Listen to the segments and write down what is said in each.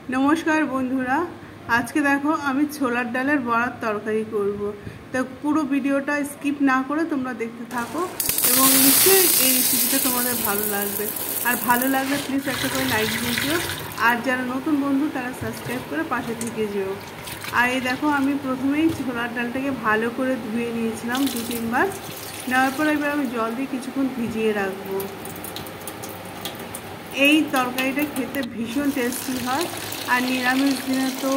नमस्कार बंधुरा आज के देखो आमी छोलार डालेर बड़ार तरकारी करब। तो पुरो भिडियोटा स्किप ना करे तोमरा देखते थाको एबं निश्चयई এই রেসিপিটা তোমাদের ভালো লাগবে। আর ভালো লাগলে প্লিজ একটা করে লাইক দিয়ে দিও, আর যারা নতুন বন্ধু তারা সাবস্ক্রাইব করে পাশে থেকে যেও। আর এই দেখো আমি প্রথমেই ছোলার ডালটাকে ভালো করে ধুয়ে নিয়েছিলাম 2-3 বার। নেওয়ার পর এবার আমি জল দিয়ে কিছুক্ষণ ভিজিয়ে রাখবো। এই তরকারিটা খেতে ভীষণ টেস্টি হয় আর নিরামিষ দিনে তো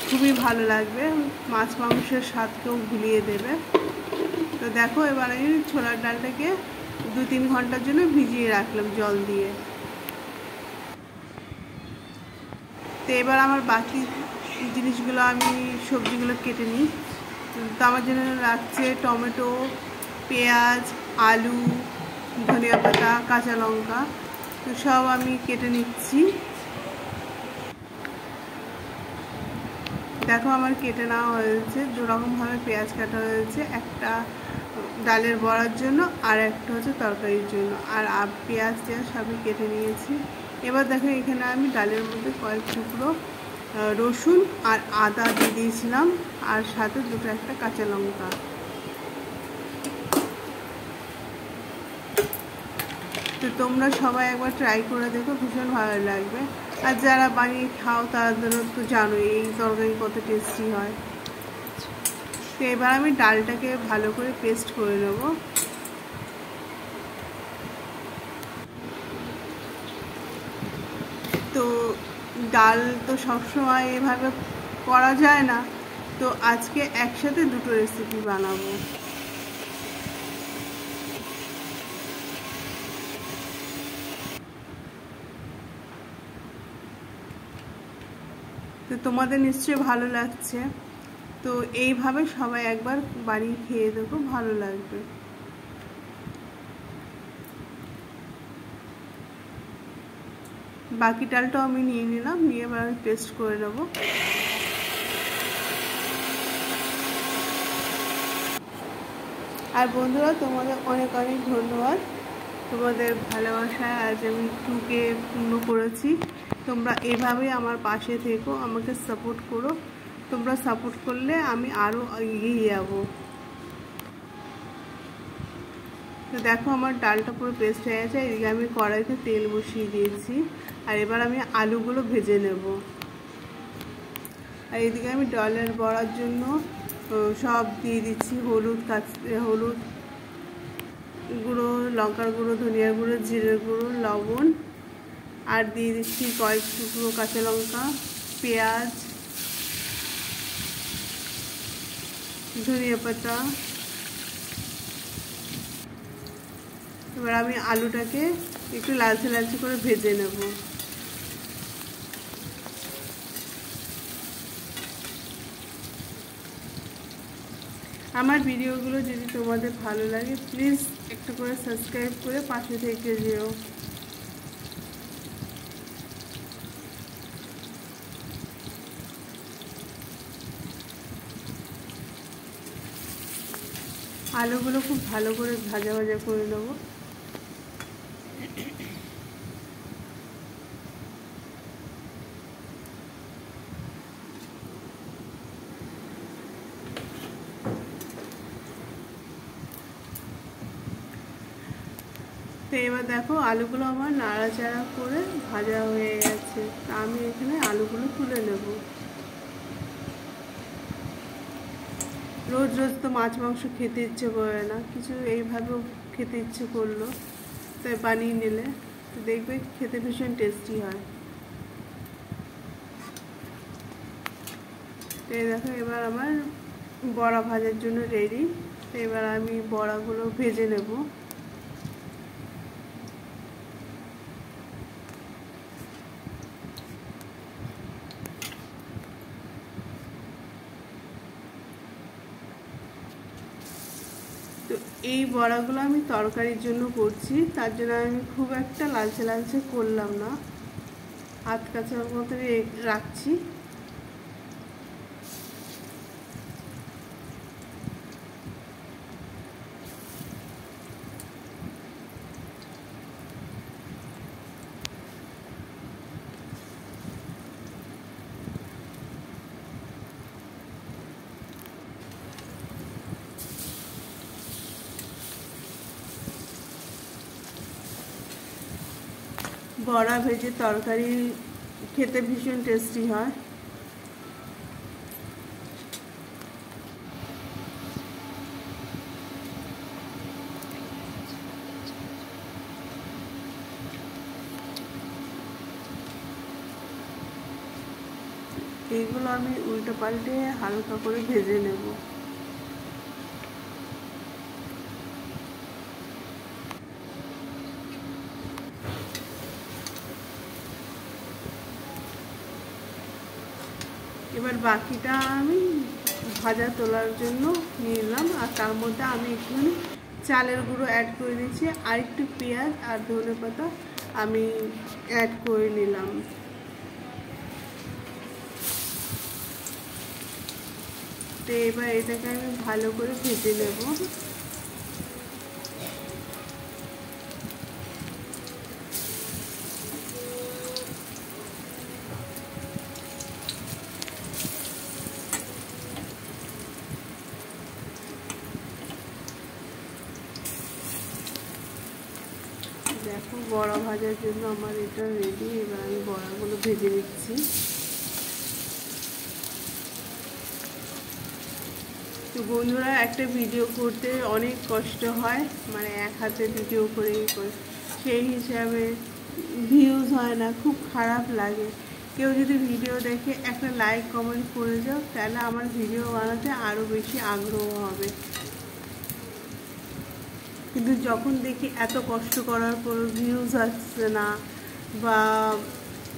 খুবই ভালো লাগবে, মাছ মাংসের স্বাদকেও ভুলিয়ে দেবে। তো দেখো এবার আমি ছোলার ডালটাকে 2-3 ঘন্টার জন্য ভিজিয়ে রাখলাম জল দিয়ে। তো এবার আমার বাকি জিনিসগুলো আমি সবজিগুলো কেটে নিই। তো আমার জন্য লাগছে টমেটো, পেঁয়াজ, আলু, ধনিয়া পাতা, কাঁচা লঙ্কা, তো সব আমি কেটে নিচ্ছি। দেখো আমার কেটে নেওয়া হয়েছে, দুরকমভাবে পেঁয়াজ কাটা হয়েছে, একটা ডালের বড়ার জন্য আর একটা হচ্ছে তরকারির জন্য। আর পেঁয়াজ সবই কেটে নিয়েছি। এবার দেখো এখানে আমি ডালের মধ্যে কয়েক টুকরো রসুন আর আদা দিয়ে দিয়েছিলাম, আর সাথে একটা কাঁচা লঙ্কা। তো তোমরা সবাই একবার ট্রাই করে দেখো, ভীষণ ভালো লাগবে। আর যারা বানিয়ে খাও তাদের তো জানোই এই তরকারি কত টেস্টি হয়। তো এবার আমি ডালটাকে ভালো করে পেস্ট করে নেব। তো ডাল তো সবসময় এভাবে করা যায় না, তো আজকে একসাথে দুটো রেসিপি বানাবো। তো তোমাদের নিশ্চয়ই ভালো লাগছে, তো এইভাবে সবাই একবার বানিয়ে খেয়ে দেখো, ভালো লাগবে। বাকি ডালটাও আমি নিয়ে নিলাম, নিয়ে এবার আমি পেস্ট করে নেব। আর বন্ধুরা তোমাদের অনেক অনেক ধন্যবাদ, তোমাদের ভালোবাসায় আজ আমি 2K পূর্ণ করেছি। তোমরা এভাবেই আমার পাশে থেকো, আমাকে সাপোর্ট করো। তোমরা সাপোর্ট করলে আমি আরও এগিয়ে যাব। তো দেখো আমার ডালটা পুরো পেস্ট হয়ে গেছে। এদিকে আমি কড়াইতে তেল বসিয়ে দিয়েছি, আর এবার আমি আলুগুলো ভেজে নেব। আর এদিকে আমি ডালের বড়ার জন্য সব দিয়ে দিচ্ছি, হলুদ গুঁড়ো, লঙ্কার গুঁড়ো, ধনিয়ার গুঁড়ো, জিরের গুঁড়ো, লবণ, আর দিয়ে দিচ্ছি কয়েক টুকরো কাঁচা লঙ্কা, পেঁয়াজ, ধনিয়া পাতা। এবার আমি আলুটাকে একটু লালচে লালচে করে ভেজে নেব। আমার ভিডিওগুলো যদি তোমাদের ভালো লাগে প্লিজ একটু করে সাবস্ক্রাইব করে পাশে থেকে যেও। আলুগুলো খুব ভালো করে ভাজা ভাজা করে নেব। তো এবার দেখো আলুগুলো আমার নাড়াচাড়া করে ভাজা হয়ে গেছে। আমি এখানে আলুগুলো তুলে নেব। রোজ রোজ তো মাছ মাংস খেতে ইচ্ছে করে না, কিছু এইভাবেও খেতে ইচ্ছে করলো, তাই বানিয়ে নিলে তো দেখবে খেতে ভীষণ টেস্টি হয়। তো এই দেখো এবার আমার বড়া ভাজার জন্য রেডি। তো এবার আমি বড়াগুলো ভেজে নেব। তো এই বড়াগুলো আমি তরকারির জন্য করছি, তার জন্য আমি খুব একটা লালচে লালচে করলাম না, হাত কাছার মতো রাখছি। বড়া ভেজে তরকারি খেতে ভীষণ টেস্টি হয়। এইগুলো আমি উল্টো পাল্টে হালকা করে ভেজে নেব। এবার বাকিটা আমি ভাজা তোলার জন্য নিলাম, আর তার মধ্যে আমি একটুখানি চালের গুঁড়ো অ্যাড করে দিচ্ছি, আর একটু পেঁয়াজ আর ধনেপাতা আমি অ্যাড করে নিলাম। তো এবার এটাকে আমি ভালো করে ভেজে নেব। দেখো বড়া ভাজার জন্য আমার এটা রেডি। এবার আমি বড়াগুলো ভেজে নিচ্ছি। তো বন্ধুরা, একটা ভিডিও করতে অনেক কষ্ট হয়, মানে এক হাতে ভিডিও করে সেই হিসাবে ভিউজ হয় না, খুব খারাপ লাগে। কেউ যদি ভিডিও দেখে একটা লাইক কমেন্ট করে যাও, তাহলে আমার ভিডিও বানাতে আরও বেশি আগ্রহ হবে। কিন্তু যখন দেখি এত কষ্ট করার পর ভিউজ আসছে না বা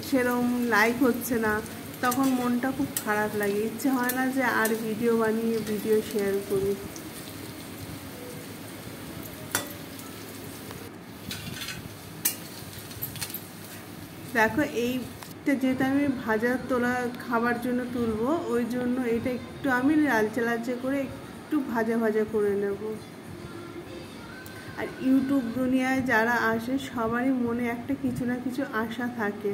সেরকম লাইক হচ্ছে না, তখন মনটা খুব খারাপ লাগে, ইচ্ছে হয় না যে আর ভিডিও বানিয়ে ভিডিও শেয়ার করি। দেখো এইটা যেটা আমি ভাজা তোলা খাবার জন্য তুলবো, ওই জন্য এটা একটু আমি লালচে লালচে করে একটু ভাজা ভাজা করে নেব। আর ইউটিউব দুনিয়ায় যারা আসে সবারই মনে একটা কিছু না কিছু আশা থাকে,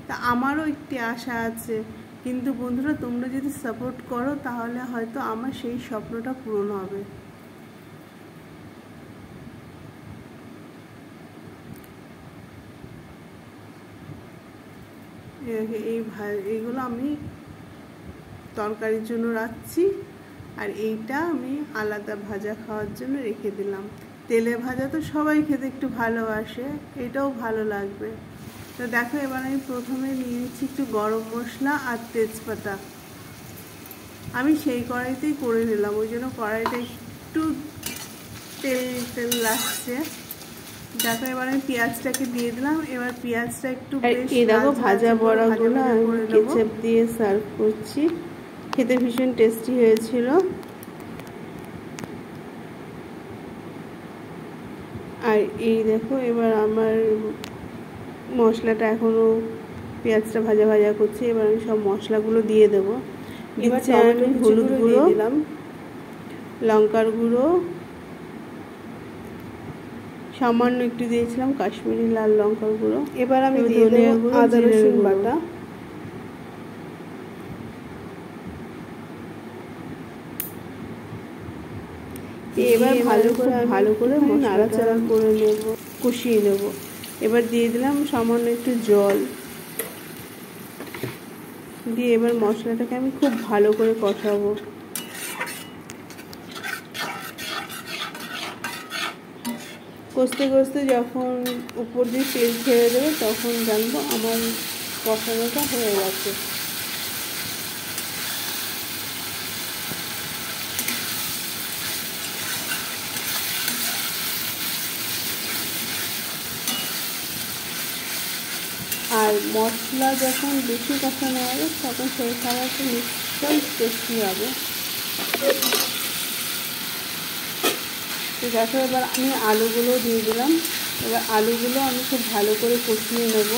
তা আমারও একটি আশা আছে। কিন্তু বন্ধুরা, তোমরা যদি সাপোর্ট করো তাহলে হয়তো আমার সেই স্বপ্নটা পূরণ হবে। এইগুলো আমি তরকারির জন্য রাখছি, আর এইটা আমি আলাদা ভাজা খাওয়ার জন্য রেখে দিলাম। তেলে ভাজা তো সবাই খেতে একটু ভালোবাসে, এটাও ভালো লাগবে। তো দেখো, এবার আমি প্রথমে নিয়ে নিচ্ছি একটু গরম মশলা আর তেজপাতা। আমি সেই কড়াইতেই করে নিলাম, ওই জন্য কড়াইটা একটু তেল লাগছে। দেখো, এবার আমি পেঁয়াজটাকে দিয়ে দিলাম। এবার পেঁয়াজটা একটু দেখো ভাজা বড়াগুলো আমি কেচাপ দিয়ে সার্ভ করছি, খেতে ভীষণ টেস্টি হয়েছিল। আর এই দেখো, এবার আমার মশলাটা এখনও পেঁয়াজটা ভাজা ভাজা করছি। এবার আমি সব মশলাগুলো দিয়ে দেবো। এবার আমি হলুদ গুঁড়ো দিলাম, লঙ্কার গুঁড়ো সামান্য একটু দিয়েছিলাম, কাশ্মীরি লাল লঙ্কার গুঁড়ো। এবার আমি দিয়ে দেবো আদা রসুন বাটা। এবার ভালো করে নাড়াচাড়া করে নেব, কষিয়ে নেব। এবার দিয়ে দিলাম সামান্য একটু জল দিয়ে, এবার মশলাটাকে আমি খুব ভালো করে কষাবো। কষতে কষতে যখন উপর দিয়ে তেল ছেড়ে দেবে, তখন জানবো আমার কষানোটা হয়ে গেছে। আর মশলা যখন বেশি কষানো হবে, তখন সেই খাবারটা নিশ্চয়ই টেস্টি হবে। তো দেখো, এবার আমি আলুগুলো দিয়ে দিলাম। এবার আলুগুলো আমি খুব ভালো করে কষিয়ে নেব।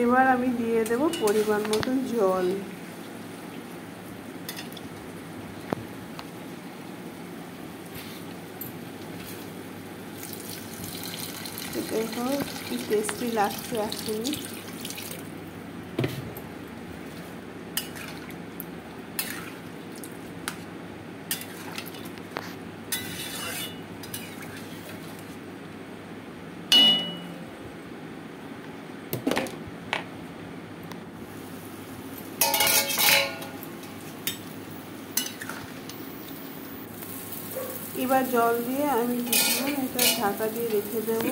এবার আমি দিয়ে দেব পরিমাণ মতন জল। দেখো কি টেস্টি লাগছে এখনই। এবার জল দিয়ে আমি কিছুক্ষণ এটা ঢাকা দিয়ে রেখে দেবো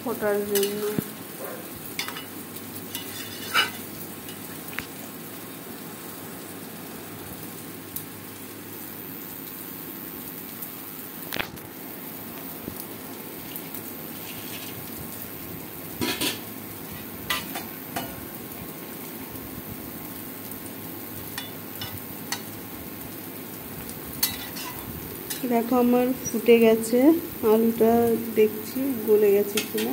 ফোটার জন্য। দেখো আমার ফুটে গেছে, আলুটা দেখছি গলে গেছে কিনা।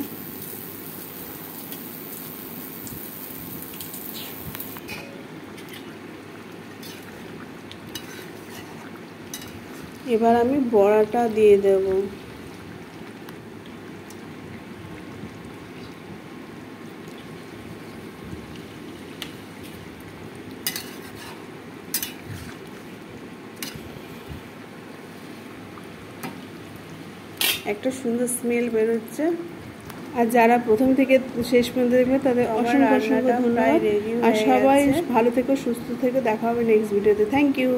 এবার আমি বড়াটা দিয়ে দেব। একটা সুন্দর স্মেল বেরোচ্ছে। আর যারা প্রথম থেকে শেষ পর্যন্ত দেখবে তাদের অসংখ্য অসংখ্য ধন্যবাদ। আর সবাই ভালো থেকো, সুস্থ থেকো, দেখা হবে নেক্সট ভিডিওতে। Thank you.